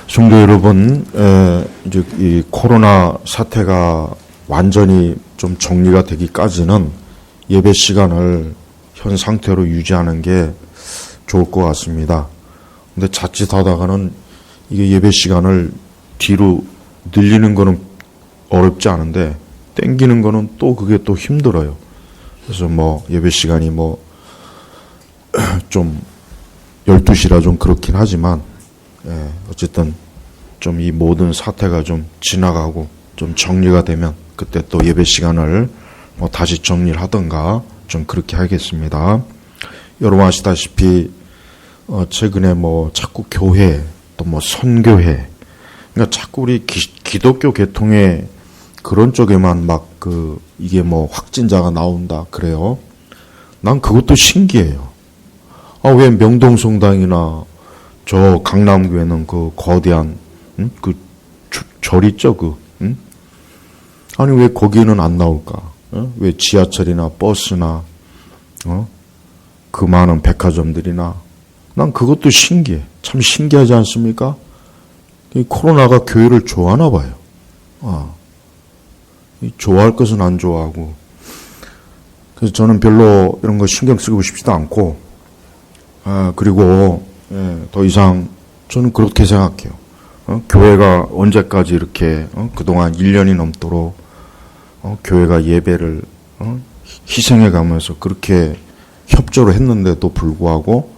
성도 여러분, 이제 이 코로나 사태가 완전히 좀 정리가 되기까지는 예배 시간을 현 상태로 유지하는 게 좋을 것 같습니다. 근데 자칫하다가는 이게 예배 시간을 뒤로 늘리는 거는 어렵지 않은데 땡기는 거는 또 그게 또 힘들어요. 그래서 예배 시간이 좀 12시라 좀 그렇긴 하지만 어쨌든 좀 이 모든 사태가 좀 지나가고 좀 정리가 되면 그때 또 예배 시간을 다시 정리를 하던가 좀 그렇게 하겠습니다. 여러분 아시다시피 최근에 자꾸 교회 또 선교회 그러니까 자꾸 우리 기독교 계통의 그런 쪽에만 이게 확진자가 나온다 그래요. 난 그것도 신기해요. 왜 명동성당이나 저 강남교회는 그 거대한 그 절 있죠 아니 왜 거기는 안 나올까? 왜 지하철이나 버스나 그 많은 백화점들이나 난 그것도 신기해. 참 신기하지 않습니까? 이 코로나가 교회를 좋아하나 봐요. 좋아할 것은 안 좋아하고 그래서 저는 별로 이런 거 신경 쓰고 싶지도 않고 그리고 더 이상 저는 그렇게 생각해요. 교회가 언제까지 이렇게 그동안 1년이 넘도록 교회가 예배를 희생해 가면서 그렇게 협조를 했는데도 불구하고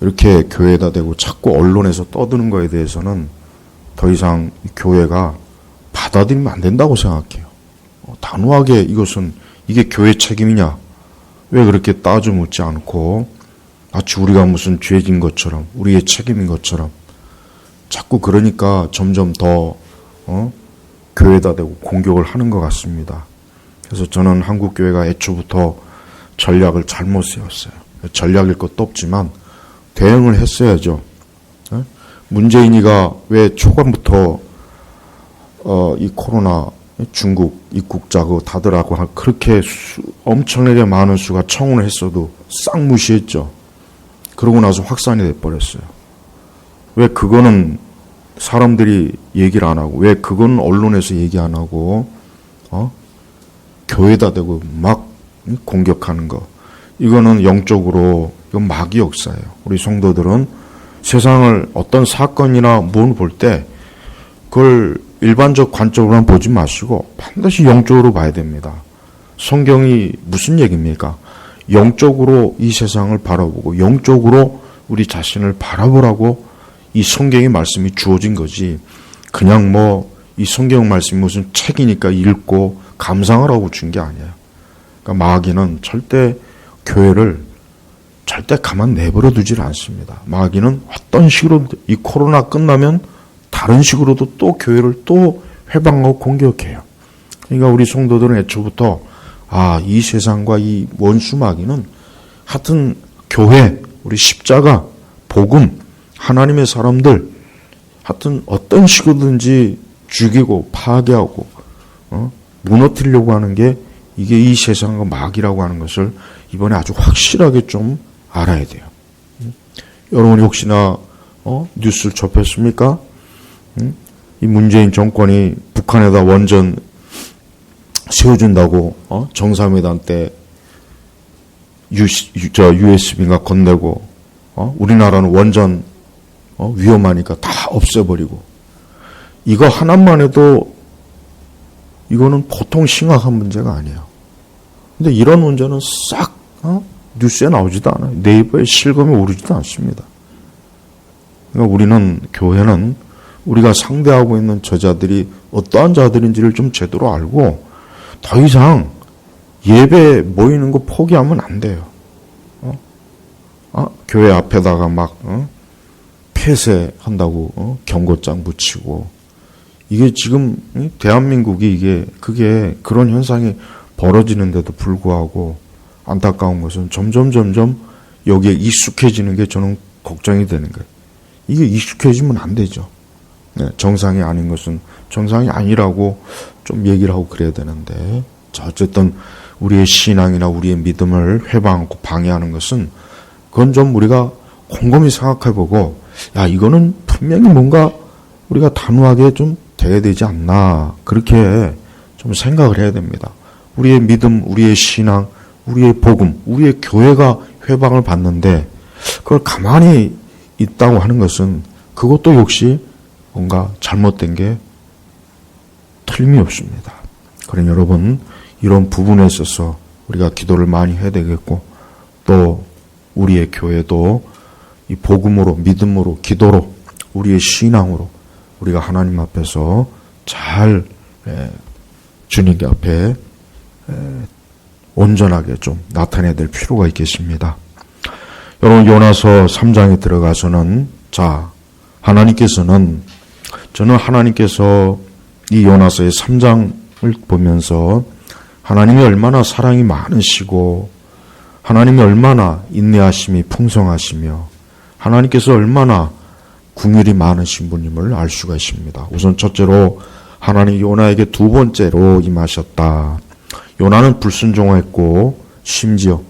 이렇게 교회에다 대고 자꾸 언론에서 떠드는 거에 대해서는 더 이상 교회가 받아들이면 안 된다고 생각해요. 단호하게 이게 교회 책임이냐? 왜 그렇게 따져 묻지 않고 마치 우리가 무슨 죄진 것처럼 우리의 책임인 것처럼 자꾸 그러니까 점점 더 교회에다 대고 공격을 하는 것 같습니다. 그래서 저는 한국교회가 애초부터 전략을 잘못 세웠어요. 전략일 것도 없지만 대응을 했어야죠. 문재인이가 왜 초반부터 이 코로나 중국 입국자 다들 하고 그렇게 엄청나게 많은 수가 청원을 했어도 싹 무시했죠. 그러고 나서 확산이 돼버렸어요. 왜 그거는 사람들이 얘기를 안 하고 왜 그건 언론에서 얘기 안 하고 교회에다 대고 막 공격하는 거 이거는 영적으로 이건 마귀 역사예요. 우리 성도들은 세상을 어떤 사건이나 뭘 볼 때 그걸 일반적 관점으로만 보지 마시고 반드시 영적으로 봐야 됩니다. 성경이 무슨 얘기입니까? 영적으로 이 세상을 바라보고 영적으로 우리 자신을 바라보라고 이 성경의 말씀이 주어진 거지 그냥 이 성경 말씀이 무슨 책이니까 읽고 감상하라고 준 게 아니에요. 그러니까 마귀는 절대 교회를 절대 가만 내버려 두질 않습니다. 마귀는 어떤 식으로 이 코로나 끝나면 다른 식으로도 또 교회를 또 회방하고 공격해요. 그러니까 우리 성도들은 애초부터 이 세상과 이 원수 마귀는 하여튼 교회, 우리 십자가, 복음, 하나님의 사람들 하여튼 어떤 식으로든지 죽이고 파괴하고 무너뜨리려고 하는 게 이게 이 세상과 마귀라고 하는 것을 이번에 아주 확실하게 좀 알아야 돼요. 여러분이 혹시나 뉴스를 접했습니까? 이 문재인 정권이 북한에다 원전 세워준다고 정상회담 때 USB인가 건네고 우리나라는 원전 위험하니까 다 없애버리고 이거 하나만 해도 이거는 보통 심각한 문제가 아니에요. 근데 이런 문제는 싹 뉴스에 나오지도 않아요. 네이버에 실검에 오르지도 않습니다. 그러니까 우리는 교회는 우리가 상대하고 있는 저자들이 어떠한 자들인지를 좀 제대로 알고 더 이상 예배 모이는 거 포기하면 안 돼요. 교회 앞에다가 폐쇄한다고 경고장 붙이고 이게 지금 대한민국이 그게 그런 현상이 벌어지는데도 불구하고 안타까운 것은 점점 여기에 익숙해지는 게 저는 걱정이 되는 거예요. 이게 익숙해지면 안 되죠. 정상이 아닌 것은 정상이 아니라고 좀 얘기를 하고 그래야 되는데 자, 어쨌든 우리의 신앙이나 우리의 믿음을 회방하고 방해하는 것은 그건 좀 우리가 곰곰이 생각해보고 이거는 분명히 뭔가 우리가 단호하게 좀 돼야 되지 않나, 그렇게 좀 생각을 해야 됩니다. 우리의 믿음, 우리의 신앙, 우리의 복음, 우리의 교회가 회방을 받는데 그걸 가만히 있다고 하는 것은 그것도 역시 뭔가 잘못된 게 틀림이 없습니다. 그러니 여러분, 이런 부분에 있어서 우리가 기도를 많이 해야 되겠고, 또 우리의 교회도 이 복음으로, 믿음으로, 기도로, 우리의 신앙으로 우리가 하나님 앞에서 잘 주님 앞에 온전하게 좀 나타내야 될 필요가 있겠습니다. 여러분, 요나서 3장에 들어가서는, 자, 저는 하나님께서 이 요나서의 3장을 보면서 하나님이 얼마나 사랑이 많으시고, 하나님이 얼마나 인내하심이 풍성하시며, 하나님께서 얼마나 긍휼이 많으신 분임을 알 수가 있습니다. 우선 첫째로 하나님이 요나에게 두 번째로 임하셨다. 요나는 불순종했고, 심지어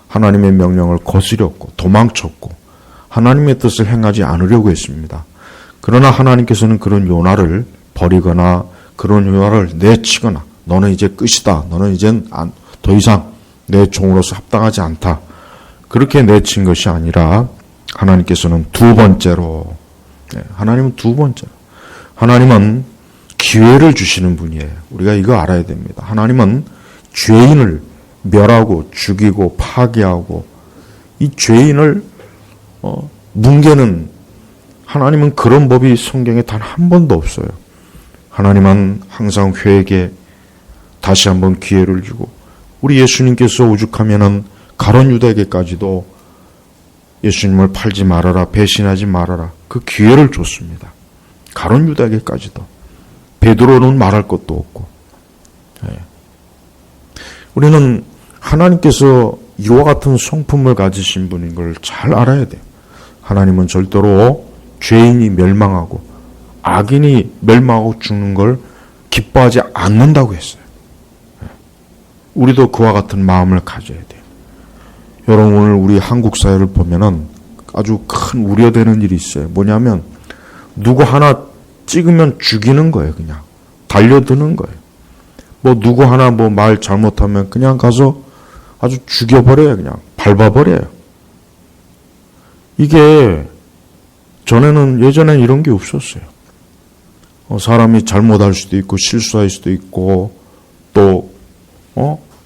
하나님의 명령을 거스렸고 도망쳤고 하나님의 뜻을 행하지 않으려고 했습니다. 그러나 하나님께서는 그런 요나를 버리거나 그런 요나를 내치거나 너는 이제 끝이다, 너는 이젠 더 이상 내 종으로서 합당하지 않다, 그렇게 내친 것이 아니라 하나님께서는 두 번째로, 하나님은 두 번째로, 하나님은 기회를 주시는 분이에요. 우리가 이거 알아야 됩니다. 하나님은 죄인을 멸하고 죽이고 파괴하고 이 죄인을 뭉개는, 하나님은 그런 법이 성경에 단 한 번도 없어요. 하나님은 항상 회개, 다시 한번 기회를 주고, 우리 예수님께서 오죽하면은 가룟 유다에게까지도 예수님을 팔지 말아라, 배신하지 말아라, 그 기회를 줬습니다. 가룟 유다에게까지도. 베드로는 말할 것도 없고. 우리는 하나님께서 이와 같은 성품을 가지신 분인 걸 잘 알아야 돼요. 하나님은 절대로 죄인이 멸망하고 악인이 멸망하고 죽는 걸 기뻐하지 않는다고 했어요. 우리도 그와 같은 마음을 가져야 돼요. 여러분, 오늘 우리 한국 사회를 보면은 아주 큰 우려되는 일이 있어요. 뭐냐면 누구 하나 찍으면 죽이는 거예요. 그냥 달려드는 거예요. 뭐 누구 하나 뭐 말 잘못하면 그냥 가서 아주 죽여버려요. 그냥 밟아버려요. 이게 예전에는 이런 게 없었어요. 사람이 잘못할 수도 있고 실수할 수도 있고 또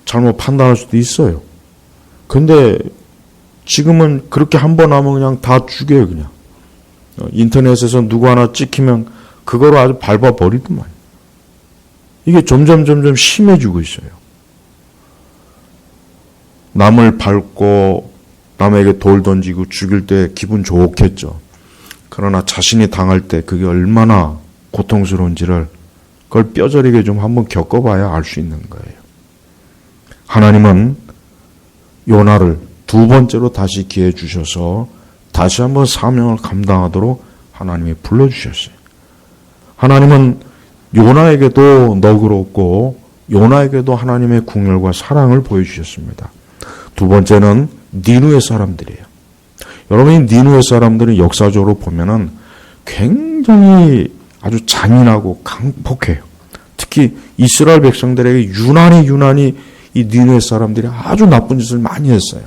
잘못 판단할 수도 있어요. 근데 지금은 그렇게 한 번 하면 그냥 다 죽여요. 그냥 인터넷에서 누구 하나 찍히면 그거로 아주 밟아버리더만. 이게 점점 심해지고 있어요. 남을 밟고 남에게 돌 던지고 죽일 때 기분 좋겠죠. 그러나 자신이 당할 때 그게 얼마나 고통스러운지를 그걸 뼈저리게 좀 한번 겪어봐야 알 수 있는 거예요. 하나님은 요나를 두 번째로 다시 기회 주셔서 다시 한번 사명을 감당하도록 하나님이 불러주셨어요. 하나님은 요나에게도 너그럽고 요나에게도 하나님의 긍휼과 사랑을 보여주셨습니다. 두 번째는 니느웨 사람들이에요. 여러분이 니느웨 사람들은 역사적으로 보면은 굉장히 아주 잔인하고 강폭해요. 특히 이스라엘 백성들에게 유난히 이 니느웨 사람들이 아주 나쁜 짓을 많이 했어요.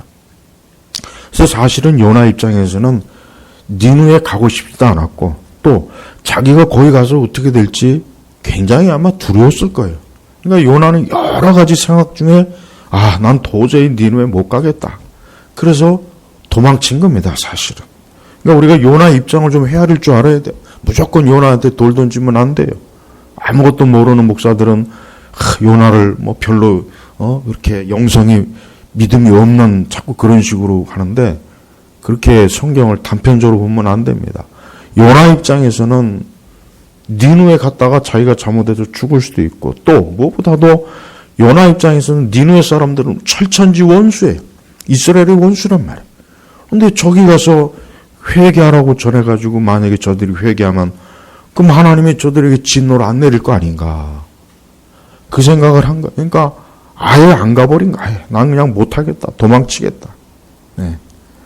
그래서 사실은 요나 입장에서는 니느웨 가고 싶지도 않았고 또 자기가 거기 가서 어떻게 될지 굉장히 아마 두려웠을 거예요. 그러니까 요나는 여러 가지 생각 중에 난 도저히 니느웨 못 가겠다. 그래서 도망친 겁니다, 사실은. 그러니까 우리가 요나 입장을 좀 헤아릴 줄 알아야 돼요. 무조건 요나한테 돌 던지면 안 돼요. 아무것도 모르는 목사들은 요나를 뭐 별로 이렇게 영성이 믿음이 없는 자꾸 그런 식으로 하는데 그렇게 성경을 단편적으로 보면 안 됩니다. 요나 입장에서는 니느웨 갔다가 자기가 잘못해서 죽을 수도 있고 또 무엇보다도 요나 입장에서는 니느웨 사람들은 철천지 원수예요. 이스라엘의 원수란 말이에요. 근데 저기 가서 회개하라고 전해가지고 만약에 저들이 회개하면 그럼 하나님이 저들에게 진노를 안 내릴 거 아닌가. 그 생각을 한 거예요. 그러니까 아예 안 가버린 거예요. 난 그냥 못하겠다. 도망치겠다.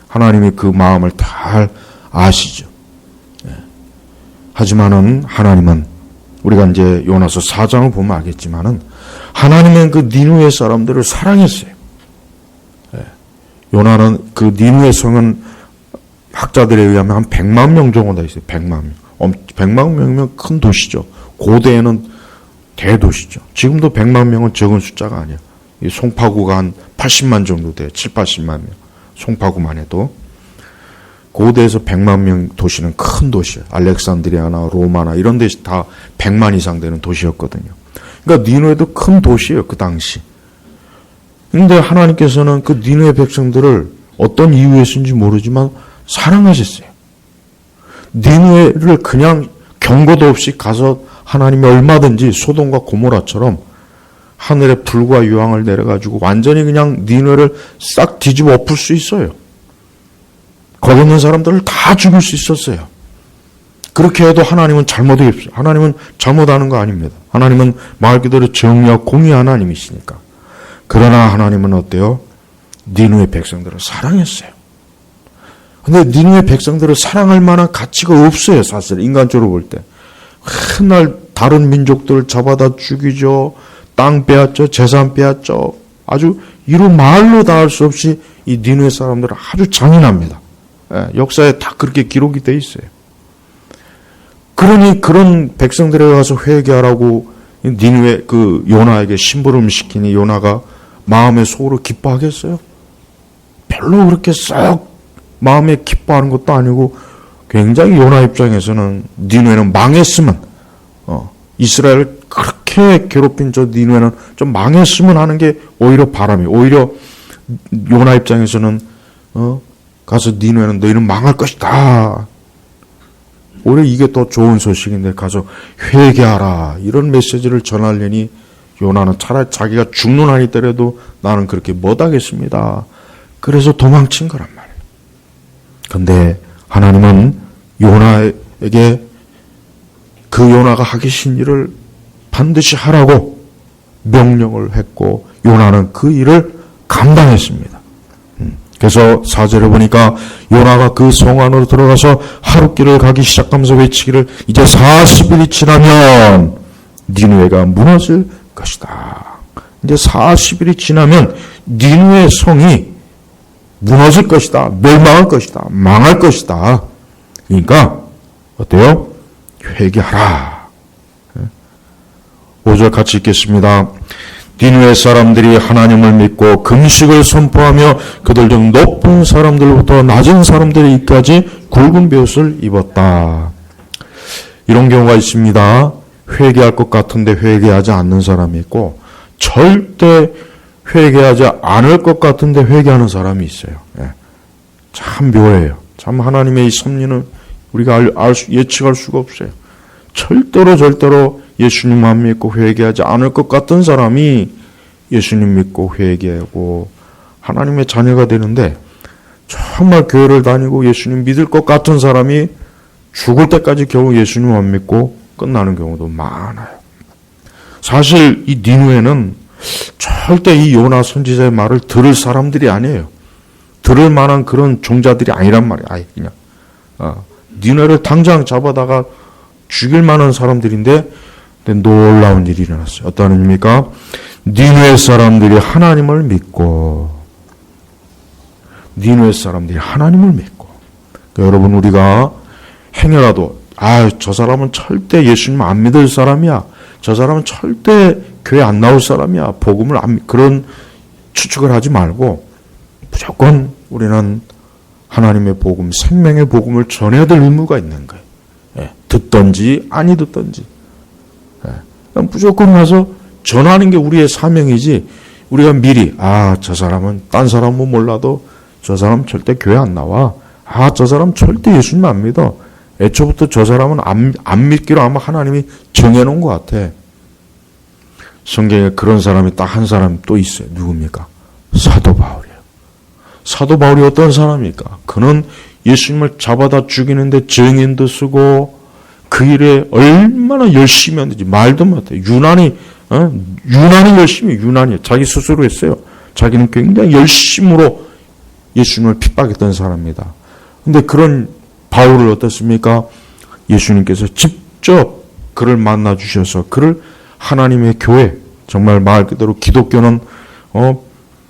하나님이 그 마음을 잘 아시죠. 하지만은 하나님은 우리가 이제 요나서 4장을 보면 알겠지만은 하나님은 그 니누의 사람들을 사랑했어요. 요나는 그 니누의 성은 학자들에 의하면 한 100만 명 정도 돼 있어요. 100만 명. 100만 명이면 큰 도시죠. 고대에는 대도시죠. 지금도 100만 명은 적은 숫자가 아니야. 이 송파구가 한 80만 정도 돼요. 7, 80만 명. 송파구만 해도. 고대에서 100만 명 도시는 큰 도시예요. 알렉산드리아나 로마나 이런 데서 다 100만 이상 되는 도시였거든요. 그러니까 니누에도 큰 도시예요. 그 당시. 근데 하나님께서는 그 니누의 백성들을 어떤 이유에서인지 모르지만 사랑하셨어요. 니누에를 그냥 경고도 없이 가서 하나님이 얼마든지 소돔과 고모라처럼 하늘에 불과 유황을 내려가지고 완전히 그냥 니누에를 싹 뒤집어 엎을 수 있어요. 거기 있는 사람들을 다 죽일 수 있었어요. 그렇게 해도 하나님은 잘못이 없어요. 하나님은 잘못하는 거 아닙니다. 하나님은 말 그대로 정의와 공의 하나님이시니까. 그러나 하나님은 어때요? 니누의 백성들을 사랑했어요. 근데 니누의 백성들을 사랑할 만한 가치가 없어요. 사실 인간적으로 볼 때. 맨날 다른 민족들을 잡아다 죽이죠. 땅 빼앗죠. 재산 빼앗죠. 아주 이루 말로 다 할 수 없이 이 니누의 사람들은 아주 잔인합니다. 역사에 다 그렇게 기록이 돼 있어요. 그러니 그런 백성들에 가서 회개하라고 니누의 그 요나에게 심부름 시키니 요나가 마음에 속으로 기뻐하겠어요? 별로 그렇게 썩 마음에 기뻐하는 것도 아니고 굉장히 요나 입장에서는 니누에는 망했으면 이스라엘을 그렇게 괴롭힌 저 니누에는 좀 망했으면 하는 게 오히려 바람이에요. 오히려 요나 입장에서는 가서 니누에는 너희는 망할 것이다. 오히려 이게 더 좋은 소식인데 가서 회개하라 이런 메시지를 전하려니 요나는 차라리 자기가 죽는 한이 있더라도 나는 그렇게 못하겠습니다. 그래서 도망친 거란 말이에요. 근데 하나님은 요나에게 그 요나가 하기 싫은 일을 반드시 하라고 명령을 했고 요나는 그 일을 감당했습니다. 그래서 4절에 보니까 요나가 그 성 안으로 들어가서 하룻길을 가기 시작하면서 외치기를 이제 40일이 지나면 니누에가 무너질 것이다. 이제 40일이 지나면 니누의 성이 무너질 것이다. 멸망할 것이다. 망할 것이다. 그러니까 어때요? 회개하라. 5절 같이 읽겠습니다. 니누의 사람들이 하나님을 믿고 금식을 선포하며 그들 중 높은 사람들부터 낮은 사람들에게까지 굵은 베옷을 입었다. 이런 경우가 있습니다. 회개할 것 같은데 회개하지 않는 사람이 있고 절대 회개하지 않을 것 같은데 회개하는 사람이 있어요. 참 묘해요. 참 하나님의 이 섭리는 우리가 예측할 수가 없어요. 절대로 예수님만 믿고 회개하지 않을 것 같은 사람이 예수님 믿고 회개하고 하나님의 자녀가 되는데 정말 교회를 다니고 예수님 믿을 것 같은 사람이 죽을 때까지 겨우 예수님 안 믿고 끝나는 경우도 많아요. 사실 이 니누에는 절대 이 요나 선지자의 말을 들을 사람들이 아니에요. 들을 만한 그런 종자들이 아니란 말이에요. 아예 그냥 니누에를 당장 잡아다가 죽일 만한 사람들인데 놀라운 일이 일어났어요. 어떤 일입니까? 니누의 사람들이 하나님을 믿고 그러니까 여러분 우리가 행여라도 저 사람은 절대 예수님 안 믿을 사람이야. 저 사람은 절대 교회 안 나올 사람이야. 복음을 그런 추측을 하지 말고 무조건 우리는 하나님의 복음, 생명의 복음을 전해야 될 의무가 있는 거예요. 듣든지 아니 듣든지 무조건 가서 전하는 게 우리의 사명이지 우리가 미리 저 사람은 딴 사람은 몰라도 저 사람 절대 교회 안 나와. 저 사람 절대 예수님 안 믿어. 애초부터 저 사람은 안 믿기로 아마 하나님이 정해놓은 것 같아. 성경에 그런 사람이 딱 한 사람 또 있어요. 누굽니까? 사도 바울이에요. 사도 바울이 어떤 사람입니까? 그는 예수님을 잡아다 죽이는데 증인도 쓰고 그 일에 얼마나 열심히 하는지 말도 못해. 유난히 열심히 자기 스스로 했어요. 자기는 굉장히 열심으로 예수님을 핍박했던 사람입니다. 근데 그런 바울을 어떻습니까? 예수님께서 직접 그를 만나 주셔서 그를 하나님의 교회, 정말 말 그대로 기독교는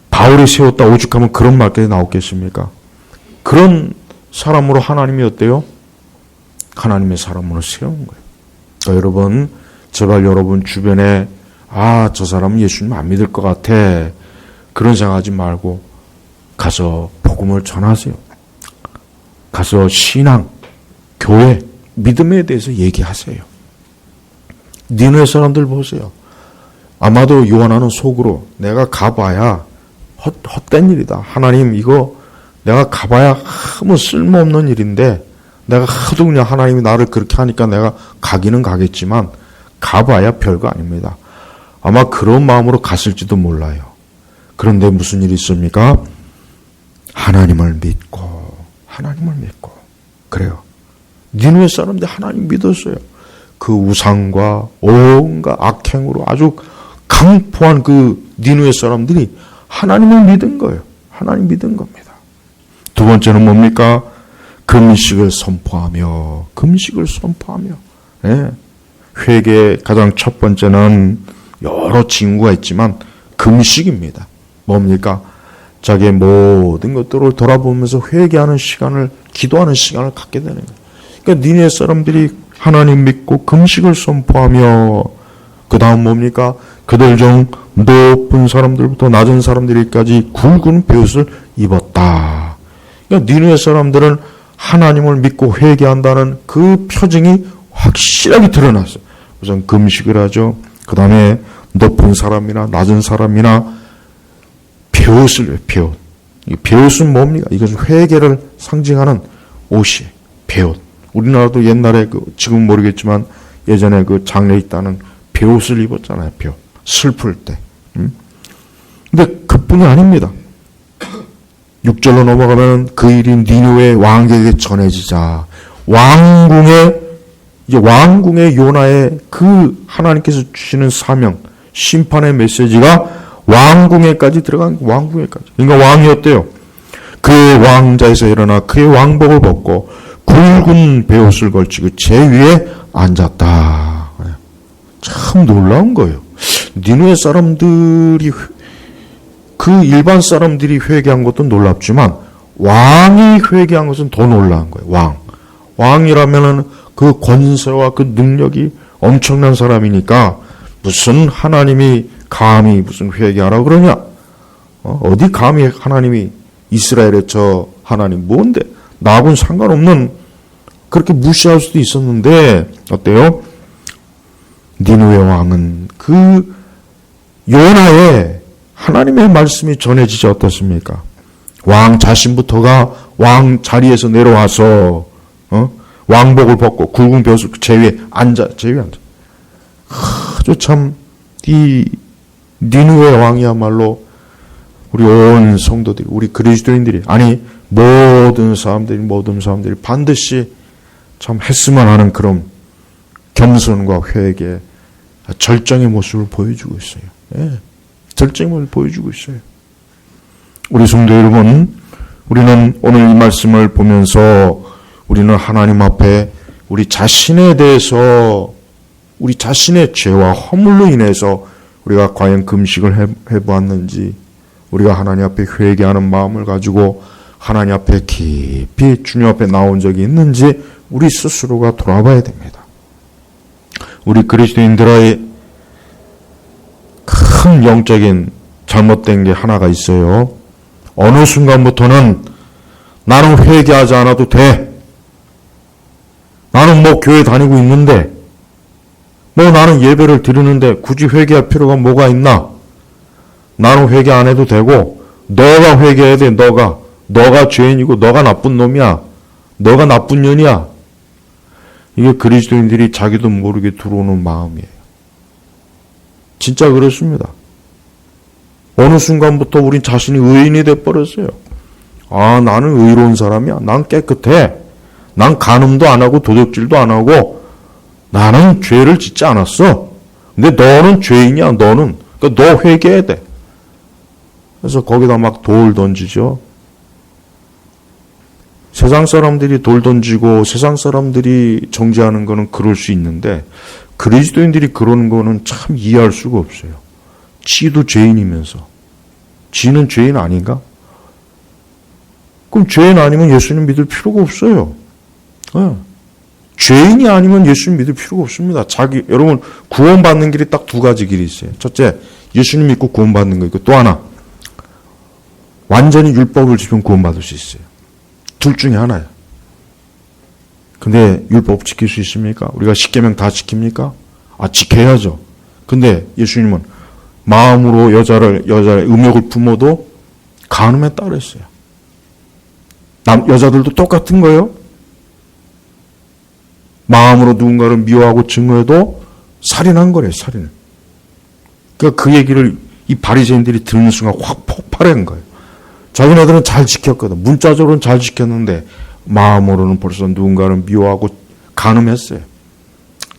바울이 세웠다 오죽하면 그런 말까지 나오겠습니까? 그런 사람으로 하나님이 어때요? 하나님의 사람으로 세운 거예요. 그러니까 여러분, 제발 여러분 주변에 저 사람은 예수님 안 믿을 것 같아, 그런 생각하지 말고 가서 복음을 전하세요. 가서 신앙, 교회, 믿음에 대해서 얘기하세요. 니네 사람들 보세요. 아마도 요한하는 속으로 내가 가봐야 헛된 일이다. 하나님 이거 내가 가봐야 아무 쓸모없는 일인데 내가 하도 그냥 하나님이 나를 그렇게 하니까 내가 가기는 가겠지만 가봐야 별거 아닙니다. 아마 그런 마음으로 갔을지도 몰라요. 그런데 무슨 일이 있습니까? 하나님을 믿고 그래요. 니느웨 사람들 하나님 믿었어요. 그 우상과 온갖 악행으로 아주 강포한 그 니느웨 사람들이 하나님을 믿은 거예요. 하나님 믿은 겁니다. 두 번째는 뭡니까? 금식을 선포하며. 예. 회개의 가장 첫 번째는 여러 징후가 있지만 금식입니다. 뭡니까? 자기의 모든 것들을 돌아보면서 회개하는 시간을, 기도하는 시간을 갖게 되는 거예요. 그러니까 니네 사람들이 하나님 믿고 금식을 선포하며, 그 다음 뭡니까? 그들 중 높은 사람들부터 낮은 사람들까지 굵은 베옷을 입었다. 그러니까 니네 사람들은 하나님을 믿고 회개한다는 그 표징이 확실하게 드러났어요. 우선 금식을 하죠. 그 다음에 높은 사람이나 낮은 사람이나 베옷을, 베옷. 이 베옷은 뭡니까? 이것은 회개를 상징하는 옷이에요. 베옷. 우리나라도 옛날에 지금 모르겠지만 예전에 그 장례 있다는 베옷을 입었잖아요. 베옷. 슬플 때. 근데 그뿐이 아닙니다. 6절로 넘어가면 그 일이 니느웨 왕에게 전해지자 왕궁의 요나의 그 하나님께서 주시는 사명, 심판의 메시지가 왕궁에까지 들어간, 왕궁에까지. 그러니까 왕이 어때요? 그의 왕자에서 일어나 그의 왕복을 벗고 굵은 베옷을 걸치고 제 위에 앉았다. 참 놀라운 거예요. 니느웨 사람들이, 그 일반 사람들이 회개한 것도 놀랍지만 왕이 회개한 것은 더 놀라운 거예요. 왕이라면은 그 권세와 그 능력이 엄청난 사람이니까 무슨 하나님이 감히 무슨 회개하라고 그러냐? 어디 감히 하나님이 이스라엘의 저 하나님 뭔데? 나하고는 상관없는, 그렇게 무시할 수도 있었는데 어때요? 니느웨 왕은 그 요나의 하나님의 말씀이 전해지지 어떻습니까? 왕 자신부터가 왕 자리에서 내려와서 왕복을 벗고 굵은 벼슬 제 위에 앉아. 아주 참 이 니느웨 왕이야말로 우리 온 성도들이, 우리 그리스도인들이, 아니 모든 사람들이 반드시 참 했으면 하는 그런 겸손과 회개, 절정의 모습을 보여주고 있어요. 예, 절정의 모습을 보여주고 있어요. 우리 성도 여러분, 우리는 오늘 이 말씀을 보면서 우리는 하나님 앞에 우리 자신에 대해서, 우리 자신의 죄와 허물로 인해서 우리가 과연 금식을 해보았는지, 우리가 하나님 앞에 회개하는 마음을 가지고 하나님 앞에 깊이 주님 앞에 나온 적이 있는지 우리 스스로가 돌아봐야 됩니다. 우리 그리스도인들의 큰 영적인 잘못된 게 하나가 있어요. 어느 순간부터는 나는 회개하지 않아도 돼. 나는 교회 다니고 있는데, 나는 예배를 드리는데 굳이 회개할 필요가 뭐가 있나? 나는 회개 안 해도 되고, 너가 회개해야 돼. 너가 죄인이고 너가 나쁜 놈이야. 너가 나쁜 년이야. 이게 그리스도인들이 자기도 모르게 들어오는 마음이에요. 진짜 그렇습니다. 어느 순간부터 우린 자신이 의인이 돼버렸어요. 나는 의로운 사람이야. 난 깨끗해. 난 간음도 안 하고 도둑질도 안 하고 나는 죄를 짓지 않았어. 근데 너는 죄인이야. 그러니까 너 회개해야 돼. 그래서 거기다 막 돌 던지죠. 세상 사람들이 돌 던지고 세상 사람들이 정죄하는 거는 그럴 수 있는데 그리스도인들이 그러는 거는 참 이해할 수가 없어요. 지도 죄인이면서. 지는 죄인 아닌가? 그럼 죄인 아니면 예수님 믿을 필요가 없어요. 네. 죄인이 아니면 예수님 믿을 필요가 없습니다. 여러분, 구원받는 길이 딱 두 가지 길이 있어요. 첫째, 예수님 믿고 구원받는 거 있고, 또 하나, 완전히 율법을 지키면 구원받을 수 있어요. 둘 중에 하나예요. 근데 율법 지킬 수 있습니까? 우리가 십계명 다 지킵니까? 지켜야죠. 근데 예수님은 마음으로 여자의 음욕을 품어도 간음에 따르셨어요. 여자들도 똑같은 거예요. 마음으로 누군가를 미워하고 증오해도 살인한 거래요, 살인. 그러니까 그 얘기를 이 바리새인들이 듣는 순간 확 폭발한 거예요. 자기네들은 잘 지켰거든. 문자적으로는 잘 지켰는데 마음으로는 벌써 누군가를 미워하고 간음했어요.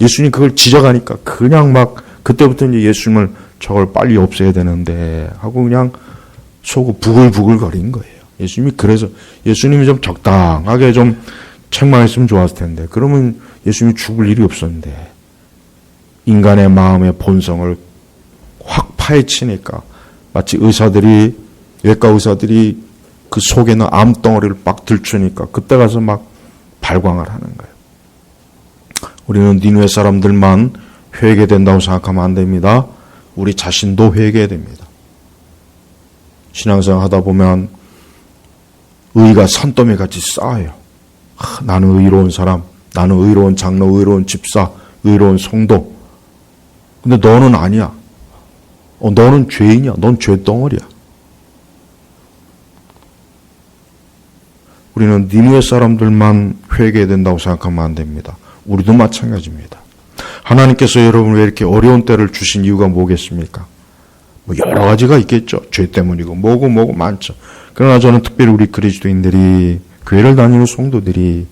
예수님 그걸 지적하니까 그냥 막 그때부터 이제 예수님을 저걸 빨리 없애야 되는데 하고 그냥 속을 부글부글 거린 거예요. 예수님이 그래서 예수님이 좀 적당하게 좀 책망했으면 좋았을 텐데 그러면 예수님이 죽을 일이 없었는데 인간의 마음의 본성을 확 파헤치니까 마치 외과 의사들이 그 속에 있는 암덩어리를 막 들추니까 그때 가서 막 발광을 하는 거예요. 우리는 니느웨 사람들만 회개된다고 생각하면 안 됩니다. 우리 자신도 회개해야 됩니다. 신앙생활 하다 보면 의가 산더미 같이 쌓여요. 나는 의로운 사람, 나는 의로운 장로, 의로운 집사, 의로운 성도. 근데 너는 아니야. 너는 죄인이야. 넌 죄덩어리야. 우리는 니느웨 사람들만 회개해야 된다고 생각하면 안 됩니다. 우리도 마찬가지입니다. 하나님께서 여러분 왜 이렇게 어려운 때를 주신 이유가 뭐겠습니까? 여러 가지가 있겠죠. 죄 때문이고 뭐고 많죠. 그러나 저는 특별히 우리 그리스도인들이 교회를 다니는 성도들이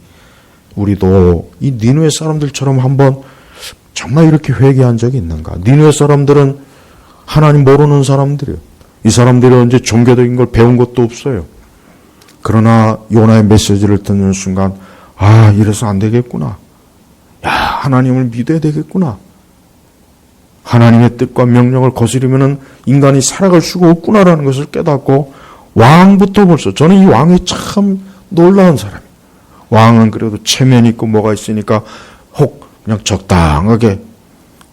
우리도 이 니느웨 사람들처럼 한번 정말 이렇게 회개한 적이 있는가? 니느웨 사람들은 하나님 모르는 사람들이에요. 이 사람들이 언제 종교적인 걸 배운 것도 없어요. 그러나 요나의 메시지를 듣는 순간 이래서 안 되겠구나. 하나님을 믿어야 되겠구나. 하나님의 뜻과 명령을 거스르면은 인간이 살아갈 수가 없구나라는 것을 깨닫고 왕부터 벌써 저는 이 왕이 참 놀라운 사람이에요. 왕은 그래도 체면이 있고 뭐가 있으니까 혹 그냥 적당하게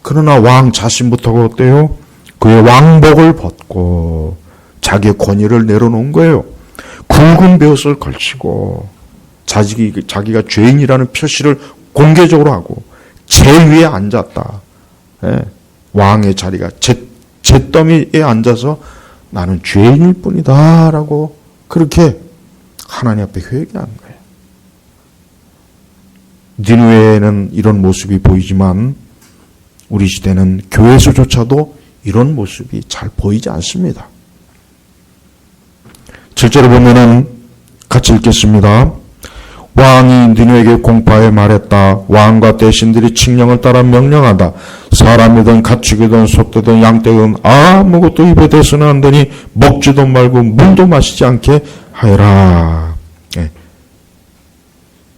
그러나 왕 자신부터가 어때요? 그의 왕복을 벗고 자기의 권위를 내려놓은 거예요. 굵은 베옷을 걸치고 자기가 죄인이라는 표시를 공개적으로 하고 제위에 앉았다. 예. 왕의 자리가 잿더미에 앉아서 나는 죄인일 뿐이다 라고 그렇게 하나님 앞에 회개한 거예요. 니느웨에는 이런 모습이 보이지만 우리 시대는 교회에서조차도 이런 모습이 잘 보이지 않습니다. 7절에 보면은 같이 읽겠습니다. 왕이 니느웨에게 공파해 말했다. 왕과 대신들이 칙령을 따라 명령하다. 사람이든 가축이든 소떼든 양떼든 아무것도 입에 대서는 안 되니 먹지도 말고 물도 마시지 않게 하여라. 예.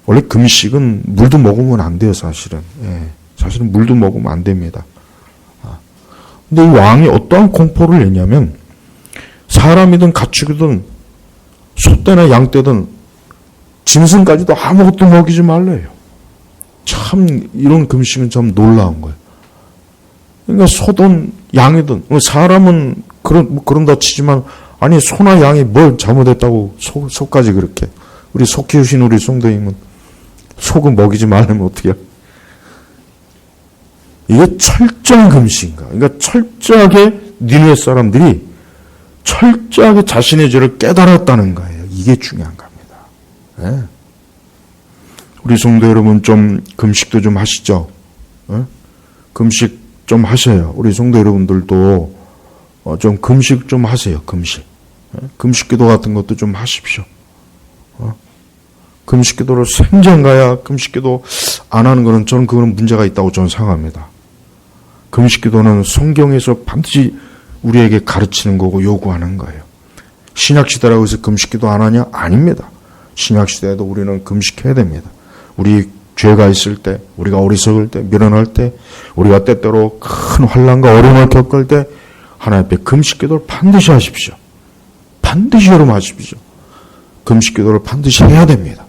원래 금식은 물도 먹으면 안 돼요, 사실은. 예. 사실은 물도 먹으면 안 됩니다. 근데 이 왕이 어떠한 공포를 내냐면 사람이든 가축이든 소떼나 양떼든 짐승까지도 아무것도 먹이지 말래요. 참 이런 금식은 참 놀라운 거예요. 그러니까 소든 양이든 사람은 그런다 치지만 아니 소나 양이 뭘 잘못했다고 소까지 그렇게 우리 소 키우신 우리 성도님은 소금 먹이지 말라면 어떻게 해요? 이게 철저한 금식인가? 그러니까 철저하게 니느웨 사람들이 철저하게 자신의 죄를 깨달았다는 거예요. 이게 중요한 겁니다. 네. 우리 성도 여러분 좀 금식도 좀 하시죠. 네? 금식 좀 하셔요. 우리 성도 여러분들도 좀 금식 좀 하세요. 금식. 네? 금식기도 같은 것도 좀 하십시오. 금식기도를 생전가야 금식기도 안 하는 거는 저는 그거는 문제가 있다고 저는 생각합니다. 금식기도는 성경에서 반드시 우리에게 가르치는 거고 요구하는 거예요. 신약시대라고 해서 금식기도 안 하냐? 아닙니다. 신약시대에도 우리는 금식해야 됩니다. 우리 죄가 있을 때, 우리가 어리석을 때, 미련할 때, 우리가 때때로 큰 환난과 어려움을 겪을 때 하나님 앞에 금식기도를 반드시 하십시오. 반드시 여러분 하십시오. 금식기도를 반드시 해야 됩니다.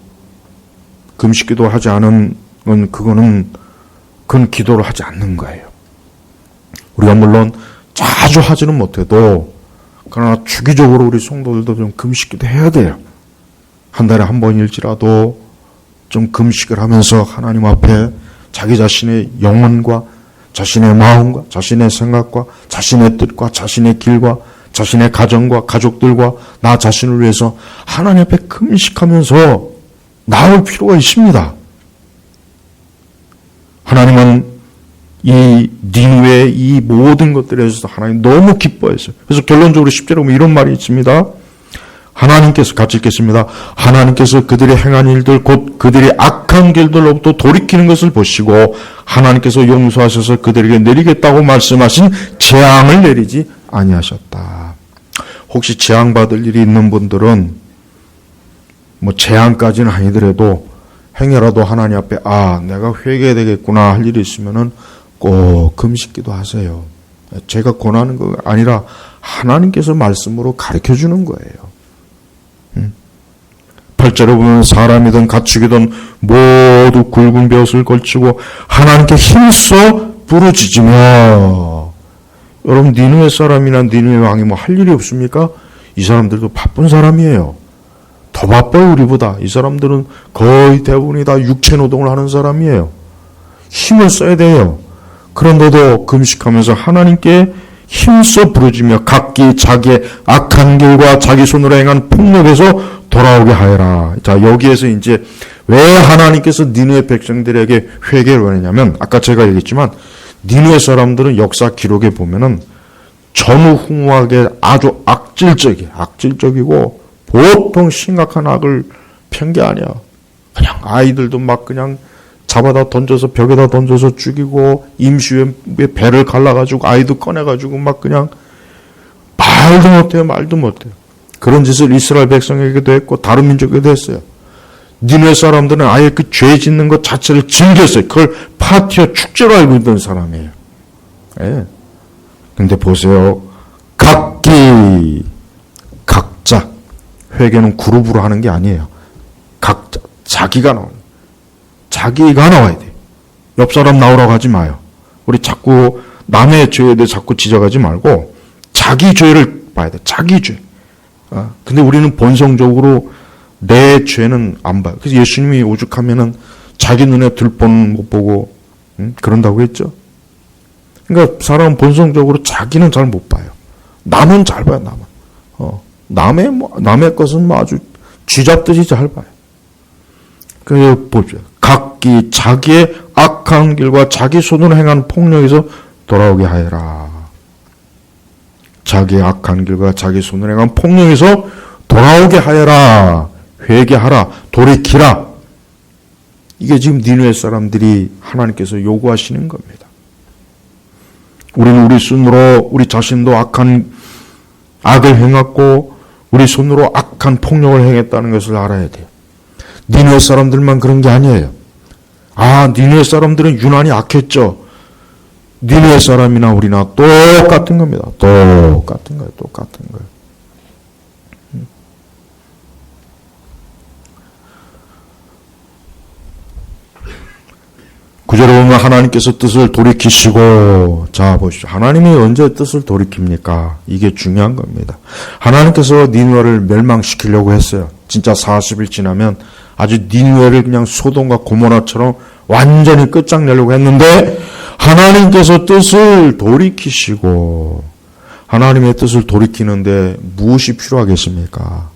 금식기도 하지 않은 건 그건 기도를 하지 않는 거예요. 우리가 물론 자주 하지는 못해도 그러나 주기적으로 우리 성도들도 좀 금식기도 해야 돼요. 한 달에 한 번일지라도 좀 금식을 하면서 하나님 앞에 자기 자신의 영혼과 자신의 마음과 자신의 생각과 자신의 뜻과 자신의 길과 자신의 가정과 가족들과 나 자신을 위해서 하나님 앞에 금식하면서 나올 필요가 있습니다. 하나님은 이 니느웨의 이 모든 것들에 대해서 하나님 너무 기뻐했어요. 그래서 결론적으로 10절에 보면 이런 말이 있습니다. 하나님께서 같이 읽겠습니다. 하나님께서 그들이 행한 일들 곧 그들이 악한 길들로부터 돌이키는 것을 보시고 하나님께서 용서하셔서 그들에게 내리겠다고 말씀하신 재앙을 내리지 아니하셨다. 혹시 재앙받을 일이 있는 분들은 뭐 재앙까지는 아니더라도 행여라도 하나님 앞에 내가 회개해야 되겠구나 할 일이 있으면은 꼭 금식기도 하세요. 제가 권하는 거 아니라 하나님께서 말씀으로 가르쳐 주는 거예요. 8절에 보면 사람이든 가축이든 모두 굵은 벼슬 걸치고 하나님께 힘써 부르짖으며. 여러분 니느웨 사람이나 니느웨 왕이 뭐 할 일이 없습니까? 이 사람들도 바쁜 사람이에요. 더 바빠요 우리보다. 이 사람들은 거의 대부분이 다 육체 노동을 하는 사람이에요. 힘을 써야 돼요. 그런데도 금식하면서 하나님께 힘써 부르짖으며 각기 자기의 악한 길과 자기 손으로 행한 폭력에서 돌아오게 하여라. 자, 여기에서 이제 왜 하나님께서 니느웨 백성들에게 회개를 원했냐면 아까 제가 얘기했지만 니느웨 사람들은 역사 기록에 보면은 전후후무하게 아주 악질적이고 보통 심각한 악을 편 게 아니야. 그냥 아이들도 막 그냥 잡아다 던져서 벽에다 던져서 죽이고 임시에 배를 갈라가지고 아이도 꺼내가지고 막 그냥 말도 못해요. 그런 짓을 이스라엘 백성에게도 했고 다른 민족에게도 했어요. 니느웨 사람들은 아예 그 죄 짓는 것 자체를 즐겼어요. 그걸 파티와 축제로 알고 있던 사람이에요. 예. 근데 보세요. 각자 회개는 그룹으로 하는 게 아니에요. 각자 자기가 나와야 돼요. 옆 사람 나오라고 하지 마요. 우리 자꾸 남의 죄에 대해 자꾸 지적하지 말고 자기 죄를 봐야 돼. 자기 죄. 근데 우리는 본성적으로 내 죄는 안 봐요. 그래서 예수님이 오죽하면은 자기 눈에 들보는 못 보고 그런다고 했죠. 그러니까 사람은 본성적으로 자기는 잘 못 봐요. 남은 잘 봐요. 남의 것은 뭐 아주 쥐잡듯이 잘 봐요. 그래서 보죠. 각기 자기의 악한 길과 자기 손으로 행한 폭력에서 돌아오게 하여라. 자기의 악한 길과 자기 손으로 행한 폭력에서 돌아오게 하여라. 회개하라. 돌이키라. 이게 지금 니느웨 사람들이 하나님께서 요구하시는 겁니다. 우리는 우리 손으로 우리 자신도 악을 행했고 우리 손으로 악한 폭력을 행했다는 것을 알아야 돼요. 니느웨 사람들만 그런 게 아니에요. 니느웨 사람들은 유난히 악했죠. 니느웨 사람이나 우리나 똑같은 겁니다. 똑같은 거예요. 9절에 보면 하나님께서 뜻을 돌이키시고, 자 보시죠. 하나님이 언제 뜻을 돌이킵니까? 이게 중요한 겁니다. 하나님께서 니느웨를 멸망시키려고 했어요. 진짜 40일 지나면 아주 니느웨를 그냥 소돔과 고모라처럼 완전히 끝장내려고 했는데 하나님께서 뜻을 돌이키시고, 하나님의 뜻을 돌이키는데 무엇이 필요하겠습니까?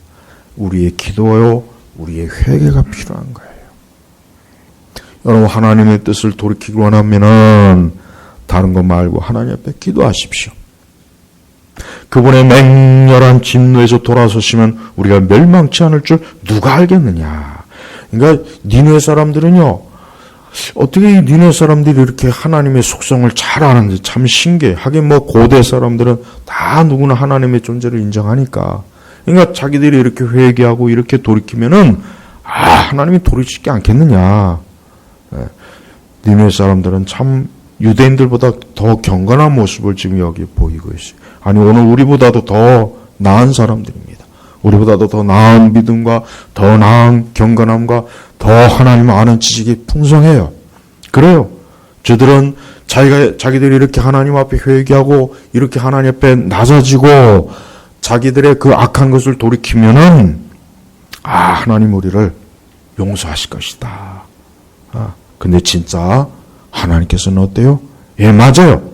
우리의 기도요, 우리의 회개가 필요한 거예요. 여러분 하나님의 뜻을 돌이키기 원하면은 다른 것 말고 하나님 앞에 기도하십시오. 그분의 맹렬한 진노에서 돌아서시면 우리가 멸망치 않을 줄 누가 알겠느냐. 그러니까 니느웨 사람들은요, 어떻게 이 니느웨 사람들이 이렇게 하나님의 속성을 잘 아는지 참 신기해. 하긴 뭐 고대 사람들은 다 누구나 하나님의 존재를 인정하니까. 그러니까 자기들이 이렇게 회개하고 이렇게 돌이키면은 하나님이 돌이키지 않겠느냐. 니느웨 사람들은 참 유대인들보다 더 경건한 모습을 지금 여기 보이고 있어요. 아니, 오늘 우리보다도 더 나은 사람들입니다. 우리보다도 더 나은 믿음과 더 나은 경건함과 더 하나님을 아는 지식이 풍성해요. 그래요. 저들은 자기들이 이렇게 하나님 앞에 회개하고 이렇게 하나님 앞에 낮아지고 자기들의 그 악한 것을 돌이키면은 하나님 우리를 용서하실 것이다. 근데 진짜 하나님께서는 어때요? 예, 맞아요.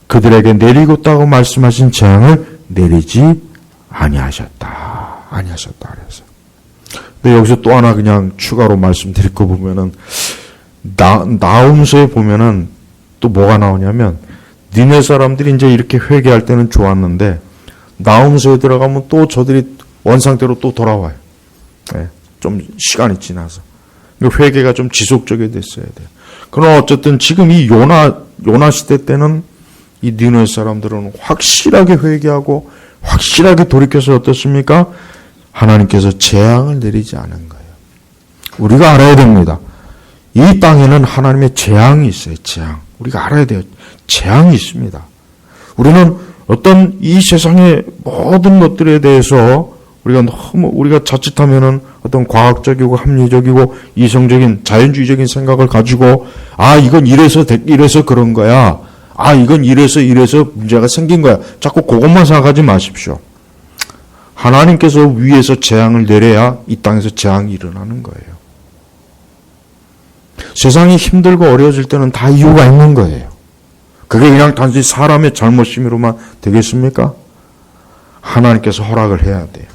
그들에게 내리겠다고 말씀하신 재앙을 내리지 아니하셨다. 그래서. 근데 여기서 또 하나 그냥 추가로 말씀드릴 거 보면은 나훔서에 보면은 또 뭐가 나오냐면 니네 사람들이 이제 이렇게 회개할 때는 좋았는데 나훔서에 들어가면 또 저들이 원상태로 또 돌아와요. 네, 좀 시간이 지나서 회개가 좀 지속적이 됐어야 돼요. 그러나 어쨌든 지금 이 요나 시대 때는 이 니느웨 사람들은 확실하게 회개하고 확실하게 돌이켜서 어떻습니까? 하나님께서 재앙을 내리지 않은 거예요. 우리가 알아야 됩니다. 이 땅에는 하나님의 재앙이 있어요. 재앙. 우리가 알아야 돼요. 재앙이 있습니다. 우리는 어떤 이 세상의 모든 것들에 대해서 우리가 자칫하면은 어떤 과학적이고 합리적이고 이성적인 자연주의적인 생각을 가지고 이건 이래서 그런 거야. 이건 이래서 문제가 생긴 거야. 자꾸 그것만 생각하지 마십시오. 하나님께서 위에서 재앙을 내려야 이 땅에서 재앙이 일어나는 거예요. 세상이 힘들고 어려워질 때는 다 이유가 있는 거예요. 그게 그냥 단순히 사람의 잘못심으로만 되겠습니까? 하나님께서 허락을 해야 돼요.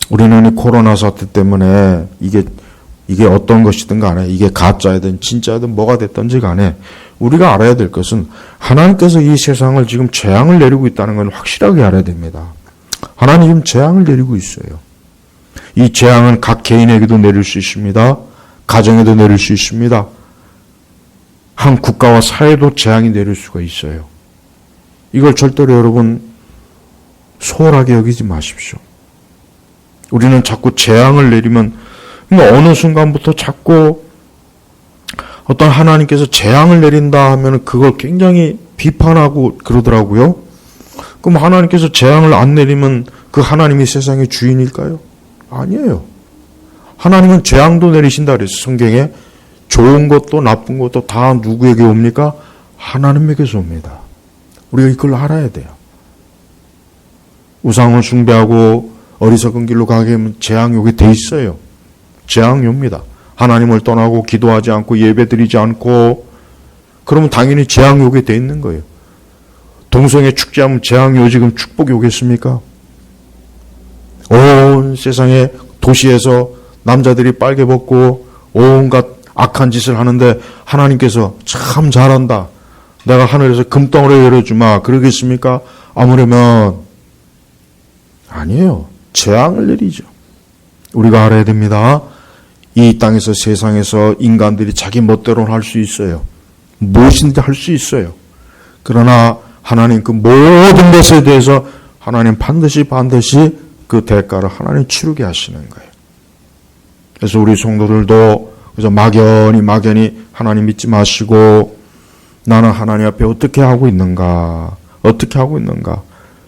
우리는 이 코로나 사태 때문에 이게 어떤 것이든 간에 이게 가짜이든 진짜이든 뭐가 됐든지 간에 우리가 알아야 될 것은 하나님께서 이 세상을 지금 재앙을 내리고 있다는 건 확실하게 알아야 됩니다. 하나님 지금 재앙을 내리고 있어요. 이 재앙은 각 개인에게도 내릴 수 있습니다. 가정에도 내릴 수 있습니다. 한 국가와 사회도 재앙이 내릴 수가 있어요. 이걸 절대로 여러분 소홀하게 여기지 마십시오. 우리는 자꾸 재앙을 내리면 어느 순간부터 자꾸 어떤 하나님께서 재앙을 내린다 하면 그걸 굉장히 비판하고 그러더라고요. 그럼 하나님께서 재앙을 안 내리면 그 하나님이 세상의 주인일까요? 아니에요. 하나님은 재앙도 내리신다 그랬어요. 성경에 좋은 것도 나쁜 것도 다 누구에게 옵니까? 하나님에게서 옵니다. 우리가 이걸 알아야 돼요. 우상을 숭배하고 어리석은 길로 가게 하면 재앙이 오게 돼 있어요. 재앙이 옵니다. 하나님을 떠나고 기도하지 않고 예배드리지 않고 그러면 당연히 재앙이 오게 돼 있는 거예요. 동성애 축제하면 재앙이 오지 그럼 축복이 오겠습니까? 온 세상의 도시에서 남자들이 빨개 벗고 온갖 악한 짓을 하는데 하나님께서 참 잘한다. 내가 하늘에서 금덩어리 열어주마. 그러겠습니까? 아무려면 아니에요. 재앙을 내리죠. 우리가 알아야 됩니다. 이 땅에서 세상에서 인간들이 자기 멋대로 할 수 있어요. 무엇인지 할 수 있어요. 그러나 하나님 그 모든 것에 대해서 하나님 반드시 그 대가를 하나님 치르게 하시는 거예요. 그래서 우리 성도들도 그래서 막연히 하나님 믿지 마시고 나는 하나님 앞에 어떻게 하고 있는가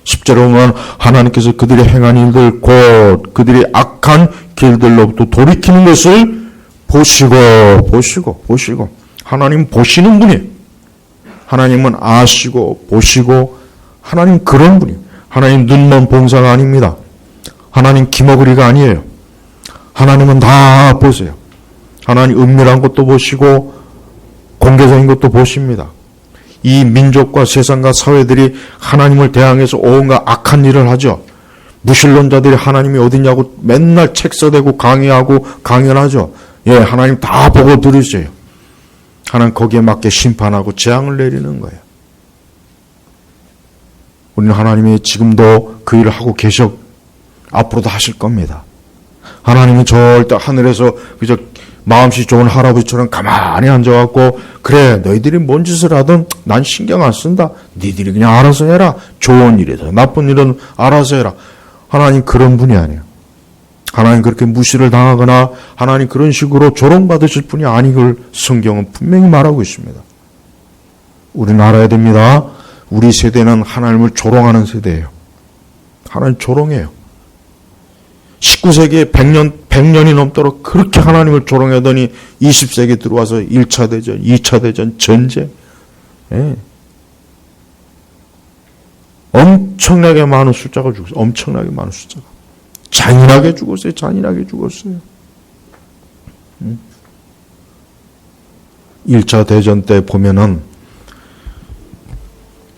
10절에 보면 하나님께서 그들이 행한 일들 곧 그들이 악한 길들로부터 돌이키는 것을 보시고 하나님 보시는 분이 하나님은 아시고 보시고 하나님 그런 분이 하나님 눈먼 봉사가 아닙니다. 하나님 기머그리가 아니에요. 하나님은 다 보세요. 하나님 은밀한 것도 보시고 공개적인 것도 보십니다. 이 민족과 세상과 사회들이 하나님을 대항해서 온갖 악한 일을 하죠. 무신론자들이 하나님이 어디냐고 맨날 책 써대고 강의하고 강연하죠. 하나님 다 보고 들으세요. 하나님 거기에 맞게 심판하고 재앙을 내리는 거예요. 우리는 하나님이 지금도 그 일을 하고 계셔 앞으로도 하실 겁니다. 하나님은 절대 하늘에서 그저 마음씨 좋은 할아버지처럼 가만히 앉아갖고 그래 너희들이 뭔 짓을 하든 난 신경 안 쓴다. 니들이 그냥 알아서 해라. 좋은 일이든 나쁜 일은 알아서 해라. 하나님 그런 분이 아니에요. 하나님 그렇게 무시를 당하거나 하나님 그런 식으로 조롱받으실 분이 아닌 걸 성경은 분명히 말하고 있습니다. 우리는 알아야 됩니다. 우리 세대는 하나님을 조롱하는 세대예요. 하나님 조롱해요. 19세기에 100년이 넘도록 그렇게 하나님을 조롱하더니 20세기 들어와서 1차 대전, 2차 대전, 전쟁. 예. 엄청나게 많은 숫자가 죽었어요. 엄청나게 많은 숫자가. 잔인하게 죽었어요. 잔인하게 죽었어요. 1차 대전 때 보면은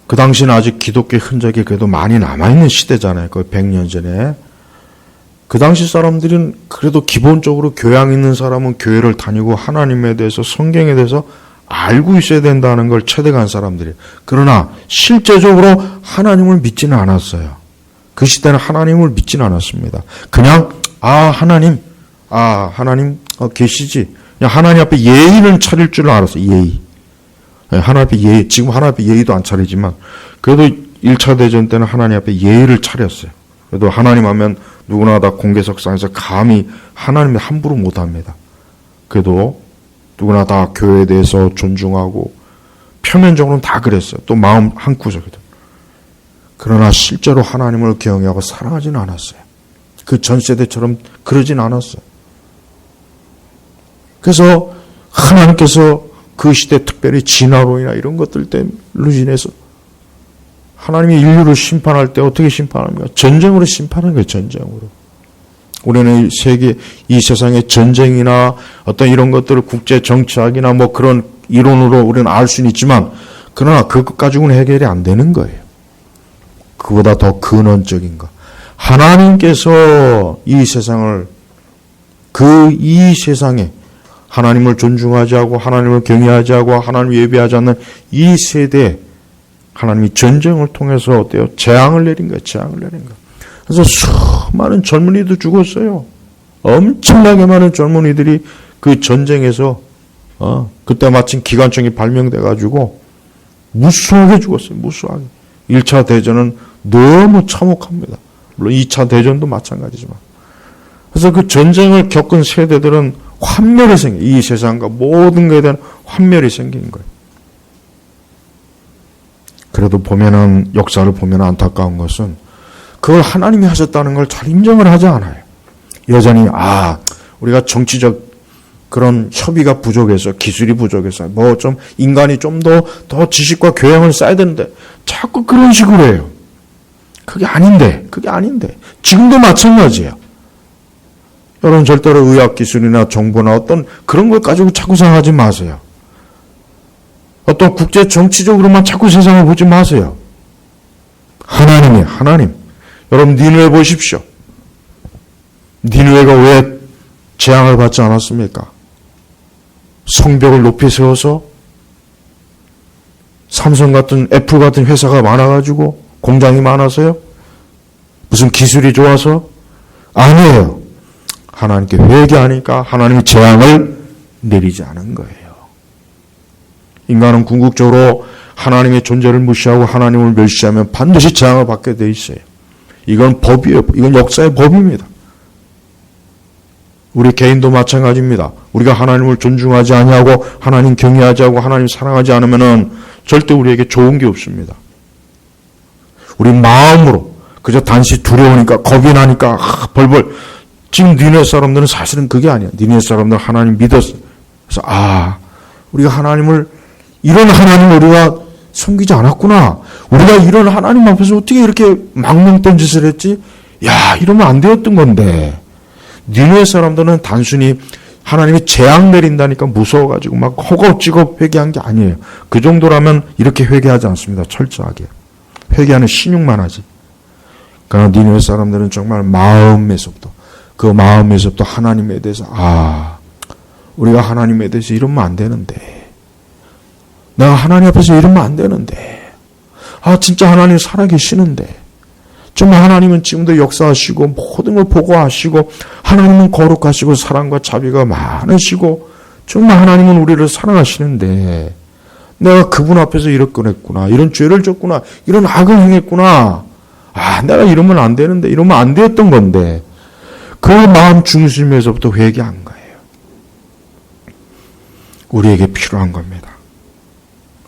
그 당시는 아직 기독교의 흔적이 그래도 많이 남아있는 시대잖아요. 거의 100년 전에. 그 당시 사람들은 그래도 기본적으로 교양 있는 사람은 교회를 다니고 하나님에 대해서 성경에 대해서 알고 있어야 된다는 걸 체득한 사람들이에요. 그러나 실제적으로 하나님을 믿지는 않았어요. 그 시대는 하나님을 믿지는 않았습니다. 그냥 하나님 계시지. 그냥 하나님 앞에 예의는 차릴 줄 알았어요. 예의. 하나님 앞에 예의. 지금 하나님 앞에 예의도 안 차리지만 그래도 1차 대전 때는 하나님 앞에 예의를 차렸어요. 그래도 하나님 하면 누구나 다 공개석상에서 감히 하나님을 함부로 못합니다. 그래도 누구나 다 교회에 대해서 존중하고 표면적으로는 다 그랬어요. 또 마음 한구석에도. 그러나 실제로 하나님을 경외하고 사랑하지는 않았어요. 그 전 세대처럼 그러진 않았어요. 그래서 하나님께서 그 시대 특별히 진화론이나 이런 것들 때문에 인해서 하나님이 인류를 심판할 때 어떻게 심판합니까? 전쟁으로 심판한 거예요. 전쟁으로. 우리는 이 세상의 전쟁이나 어떤 이런 것들을 국제 정치학이나 뭐 그런 이론으로 우리는 알 수는 있지만 그러나 그것 가지고는 해결이 안 되는 거예요. 그보다 더 근원적인 것. 하나님께서 이 세상을 이 세상에 하나님을 존중하지 않고 하나님을 경외하지 않고 하나님을 예배하지 않는 이 세대에 하나님이 전쟁을 통해서 어때요? 재앙을 내린 거예요. 재앙을 내린 거예요. 그래서 수많은 젊은이도 죽었어요. 엄청나게 많은 젊은이들이 그 전쟁에서 그때 마침 기관총이 발명돼가지고 무수하게 죽었어요. 무수하게. 1차 대전은 너무 참혹합니다. 물론 2차 대전도 마찬가지지만. 그래서 그 전쟁을 겪은 세대들은 환멸이 생겨요. 이 세상과 모든 것에 대한 환멸이 생긴 거예요. 그래도 보면은 역사를 보면 안타까운 것은 그걸 하나님이 하셨다는 걸 잘 인정을 하지 않아요. 여전히 우리가 정치적 그런 협의가 부족해서 기술이 부족해서 뭐 좀 인간이 좀 더 지식과 교양을 쌓아야 되는데 자꾸 그런 식으로 해요. 그게 아닌데 지금도 마찬가지예요. 여러분 절대로 의학 기술이나 정보나 어떤 그런 걸 가지고 자꾸 생각하지 마세요. 어떤 국제 정치적으로만 자꾸 세상을 보지 마세요. 하나님. 여러분 니느웨 보십시오. 니느웨가 왜 재앙을 받지 않았습니까? 성벽을 높이 세워서 삼성 같은 애플 같은 회사가 많아가지고 공장이 많아서요? 무슨 기술이 좋아서? 아니에요. 하나님께 회개하니까 하나님이 재앙을 내리지 않은 거예요. 인간은 궁극적으로 하나님의 존재를 무시하고 하나님을 멸시하면 반드시 재앙을 받게 돼 있어요. 이건 법이에요. 이건 역사의 법입니다. 우리 개인도 마찬가지입니다. 우리가 하나님을 존중하지 아니하고 하나님 경외하지 않고 하나님 사랑하지 않으면은 절대 우리에게 좋은 게 없습니다. 우리 마음으로 그저 단지 두려우니까 겁이 나니까 벌벌. 지금 니네 사람들은 사실은 그게 아니야. 니네 사람들은 하나님 믿었어. 그래서 우리가 하나님을 이런 하나님을 우리가 섬기지 않았구나. 우리가 이런 하나님 앞에서 어떻게 이렇게 망령된 짓을 했지? 이러면 안 되었던 건데. 니네 사람들은 단순히 하나님이 재앙 내린다니까 무서워가지고 막 허겁지겁 회개한 게 아니에요. 그 정도라면 이렇게 회개하지 않습니다. 철저하게. 회개하는 신용만 하지. 그러나 니네 사람들은 정말 마음에서부터 하나님에 대해서 우리가 하나님에 대해서 이러면 안 되는데 내가 하나님 앞에서 이러면 안 되는데 진짜 하나님 살아계시는데 정말 하나님은 지금도 역사하시고 모든 걸 보고하시고 하나님은 거룩하시고 사랑과 자비가 많으시고 정말 하나님은 우리를 사랑하시는데 내가 그분 앞에서 이렇게 했구나. 이런 죄를 졌구나. 이런 악을 행했구나. 내가 이러면 안 되는데 이러면 안 되었던 건데 그 마음 중심에서부터 회개한 거예요. 우리에게 필요한 겁니다.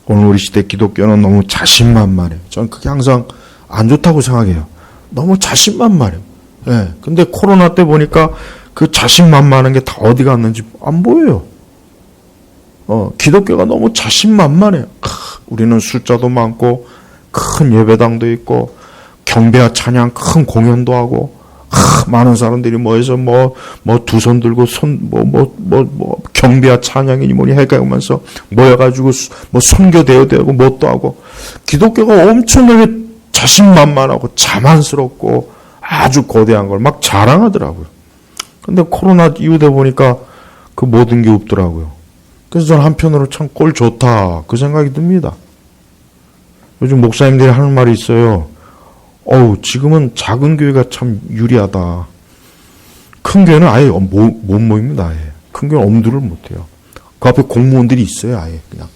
오늘 우리 시대 기독교는 너무 자신만만해요. 저는 그게 항상 안 좋다고 생각해요. 너무 자신만만해요. 예. 근데 코로나 때 보니까 그 자신만만한 게 다 어디 갔는지 안 보여요. 기독교가 너무 자신만만해요. 우리는 숫자도 많고, 큰 예배당도 있고, 경배와 찬양 큰 공연도 하고, 많은 사람들이 모여서 두 손 들고 경배와 찬양이니 뭐니 해가면서 모여가지고 선교대회도 되고 뭣도 하고, 기독교가 엄청나게 자신만만하고 자만스럽고 아주 거대한 걸 막 자랑하더라고요. 근데 코로나 이후에 보니까 그 모든 게 없더라고요. 그래서 저는 한편으로 참 꼴 좋다 그 생각이 듭니다. 요즘 목사님들이 하는 말이 있어요. 지금은 작은 교회가 참 유리하다. 큰 교회는 아예 못 모입니다. 아예. 큰 교회는 엄두를 못해요. 그 앞에 공무원들이 있어요. 아예 그냥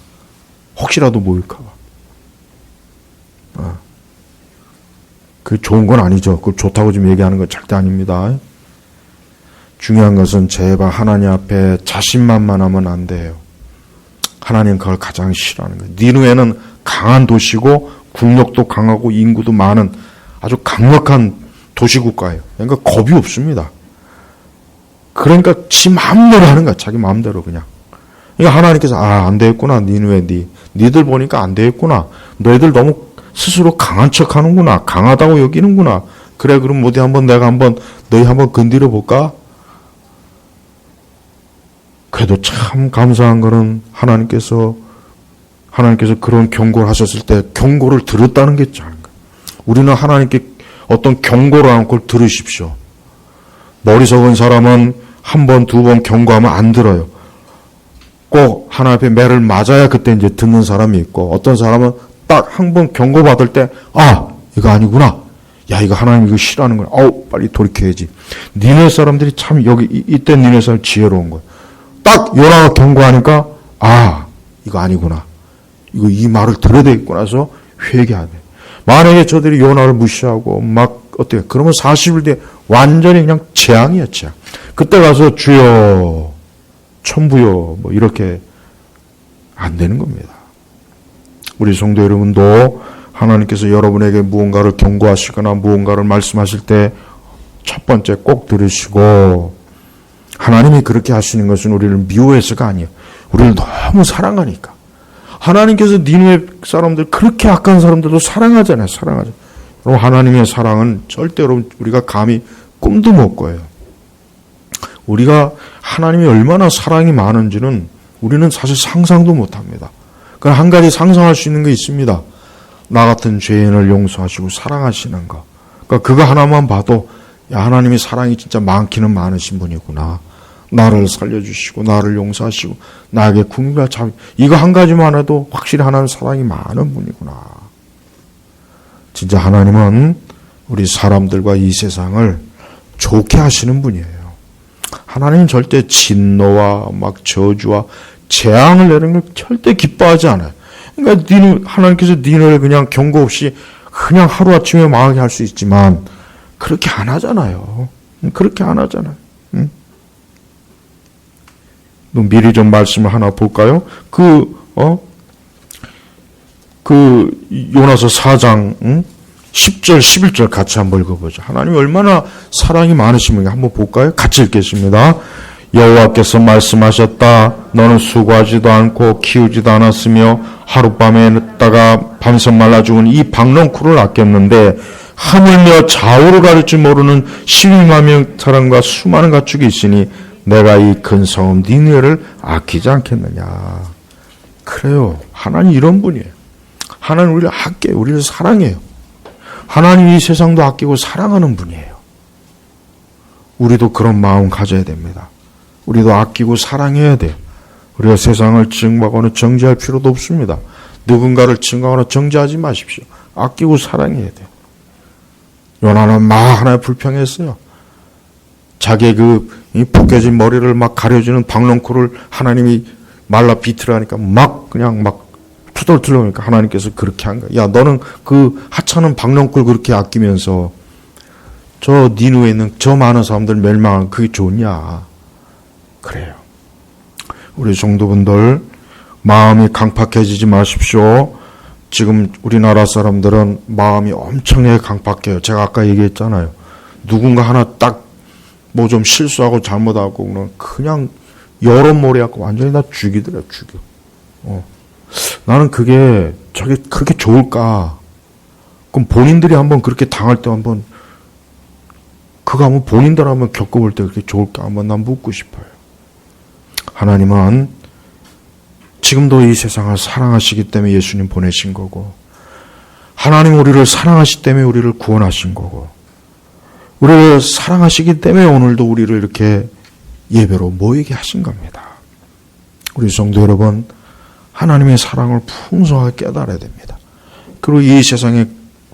혹시라도 모일까 봐. 그 좋은 건 아니죠. 그 좋다고 지금 얘기하는 건 절대 아닙니다. 중요한 것은 제발 하나님 앞에 자신만만하면 안 돼요. 하나님 그걸 가장 싫어하는 거예요. 니누에는 강한 도시고 국력도 강하고 인구도 많은 아주 강력한 도시국가예요. 그러니까 겁이 없습니다. 그러니까 지 마음대로 하는 거야. 자기 마음대로 그냥. 그러니까 하나님께서 안 되겠구나. 니누에 니들 보니까 안 되겠구나. 너희들 너무 스스로 강한 척 하는구나. 강하다고 여기는구나. 그래 그럼 어디 너희 한번 건드려 볼까? 그래도 참 감사한 거는 하나님께서 그런 경고를 하셨을 때 경고를 들었다는 게 참. 우리는 하나님께 어떤 경고를 하는 걸 들으십시오. 머리 적은 사람은 한 번, 두 번 경고하면 안 들어요. 꼭 하나님 앞에 매를 맞아야 그때 이제 듣는 사람이 있고, 어떤 사람은 딱 한 번 경고받을 때, 이거 아니구나. 야, 이거 하나님 이거 싫어하는 거야. 빨리 돌이켜야지. 니네 사람들이 참 이때 니네 사람 지혜로운 거야. 딱 요나가 경고하니까, 이거 아니구나. 이 말을 들어야 되겠구나 해서 회개해야 돼. 만약에 저들이 요나를 무시하고 그러면 40일 뒤에 완전히 그냥 재앙이야, 재앙. 그때 가서 주여, 천부여, 이렇게 안 되는 겁니다. 우리 성도 여러분도 하나님께서 여러분에게 무언가를 경고하시거나 무언가를 말씀하실 때 첫 번째 꼭 들으시고, 하나님이 그렇게 하시는 것은 우리를 미워해서가 아니에요. 우리를 너무 사랑하니까. 하나님께서 니느웨 사람들, 그렇게 악한 사람들도 사랑하잖아요. 사랑하죠. 그럼 하나님의 사랑은 절대로 우리가 감히 꿈도 못 꿔요. 우리가 하나님이 얼마나 사랑이 많은지는 우리는 사실 상상도 못합니다. 그럼 한 가지 상상할 수 있는 게 있습니다. 나 같은 죄인을 용서하시고 사랑하시는 거. 그러니까 그거 하나만 봐도 하나님이 사랑이 진짜 많기는 많으신 분이구나. 나를 살려주시고 나를 용서하시고 나에게 궁극을 참 이거 한 가지만 해도 확실히 하나님 사랑이 많은 분이구나. 진짜 하나님은 우리 사람들과 이 세상을 좋게 하시는 분이에요. 하나님은 절대 진노와 저주와 재앙을 내리는 걸 절대 기뻐하지 않아요. 그러니까 하나님께서 니네를 그냥 경고 없이 그냥 하루아침에 망하게 할 수 있지만 그렇게 안 하잖아요. 그렇게 안 하잖아요. 미리 좀 말씀을 하나 볼까요? 요나서 4장 10절 11절 같이 한번 읽어보죠. 하나님이 얼마나 사랑이 많으시면 한번 볼까요? 같이 읽겠습니다. 여호와께서 말씀하셨다. 너는 수고하지도 않고 키우지도 않았으며 하룻밤에 했다가 밤새 말라 죽은 이 박넝쿨을 아꼈는데 하물며 좌우를 가릴 줄 모르는 12만 명 사람과 수많은 가축이 있으니 내가 이 큰 성읍 니느웨를 아끼지 않겠느냐. 그래요. 하나님 이런 분이에요. 하나님 우리를 아껴요. 우리를 사랑해요. 하나님 이 세상도 아끼고 사랑하는 분이에요. 우리도 그런 마음 가져야 됩니다. 우리도 아끼고 사랑해야 돼요. 우리가 세상을 증오하거나 정죄할 필요도 없습니다. 누군가를 증오하거나 정죄하지 마십시오. 아끼고 사랑해야 돼요. 요나는 하나님 불평했어요. 자기의 벗겨진 머리를 가려주는 박넝쿨을 하나님이 말라 비틀으니까 그냥 투덜투덜하니까 하나님께서 그렇게 한 거야. 야, 너는 그 하찮은 박넝쿨 그렇게 아끼면서 저 니누에 있는 저 많은 사람들 멸망하는 그게 좋냐? 그래요. 우리 성도분들 마음이 강팍해지지 마십시오. 지금 우리나라 사람들은 마음이 엄청나게 강팍해요. 제가 아까 얘기했잖아요. 누군가 하나 딱 뭐 좀 실수하고 잘못하고 그냥 여론몰이하고 완전히 다 죽이더라, 죽여. 나는 그게 저게 그렇게 좋을까? 그럼 본인들이 한번 그렇게 당할 때 한번 그거 한번 본인들 한번 겪어볼 때 그렇게 좋을까? 한번 난 묻고 싶어요. 하나님은 지금도 이 세상을 사랑하시기 때문에 예수님 보내신 거고, 하나님 우리를 사랑하시기 때문에 우리를 구원하신 거고, 우리를 사랑하시기 때문에 오늘도 우리를 이렇게 예배로 모이게 하신 겁니다. 우리 성도 여러분, 하나님의 사랑을 풍성하게 깨달아야 됩니다. 그리고 이 세상에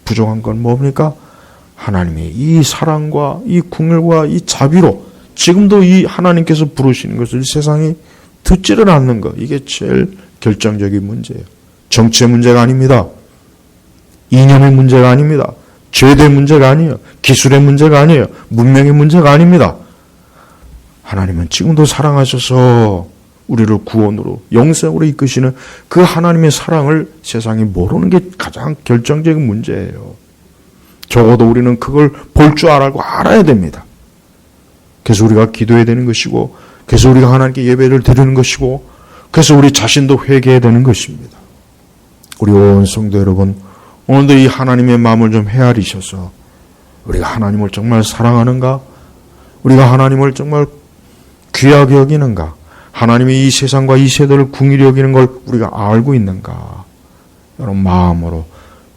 부족한 건 뭡니까? 하나님의 이 사랑과 이 긍휼과 이 자비로 지금도 이 하나님께서 부르시는 것을 세상이 듣지를 않는 것, 이게 제일 결정적인 문제예요. 정치의 문제가 아닙니다. 이념의 문제가 아닙니다. 죄의 문제가 아니에요. 기술의 문제가 아니에요. 문명의 문제가 아닙니다. 하나님은 지금도 사랑하셔서 우리를 구원으로 영생으로 이끄시는 그 하나님의 사랑을 세상이 모르는 게 가장 결정적인 문제예요. 적어도 우리는 그걸 볼 줄 알아야 됩니다. 그래서 우리가 기도해야 되는 것이고, 그래서 우리가 하나님께 예배를 드리는 것이고, 그래서 우리 자신도 회개해야 되는 것입니다. 우리 온 성도 여러분, 오늘도 이 하나님의 마음을 좀 헤아리셔서 우리가 하나님을 정말 사랑하는가? 우리가 하나님을 정말 귀하게 여기는가? 하나님이 이 세상과 이 세대를 긍휼히 여기는 걸 우리가 알고 있는가? 여러분 마음으로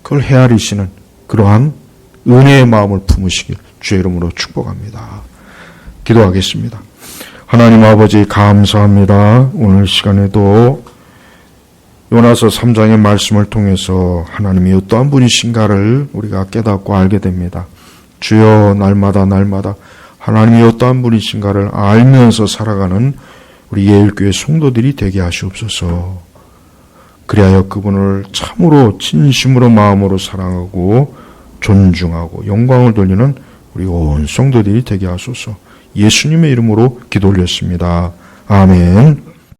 그걸 헤아리시는 그러한 은혜의 마음을 품으시길 주의 이름으로 축복합니다. 기도하겠습니다. 하나님 아버지 감사합니다. 오늘 시간에도 요나서 3장의 말씀을 통해서 하나님이 어떠한 분이신가를 우리가 깨닫고 알게 됩니다. 주여 날마다 하나님이 어떠한 분이신가를 알면서 살아가는 우리 예일교회 성도들이 되게 하시옵소서. 그리하여 그분을 참으로 진심으로 마음으로 사랑하고 존중하고 영광을 돌리는 우리 온 성도들이 되게 하소서. 예수님의 이름으로 기도 올렸습니다. 아멘.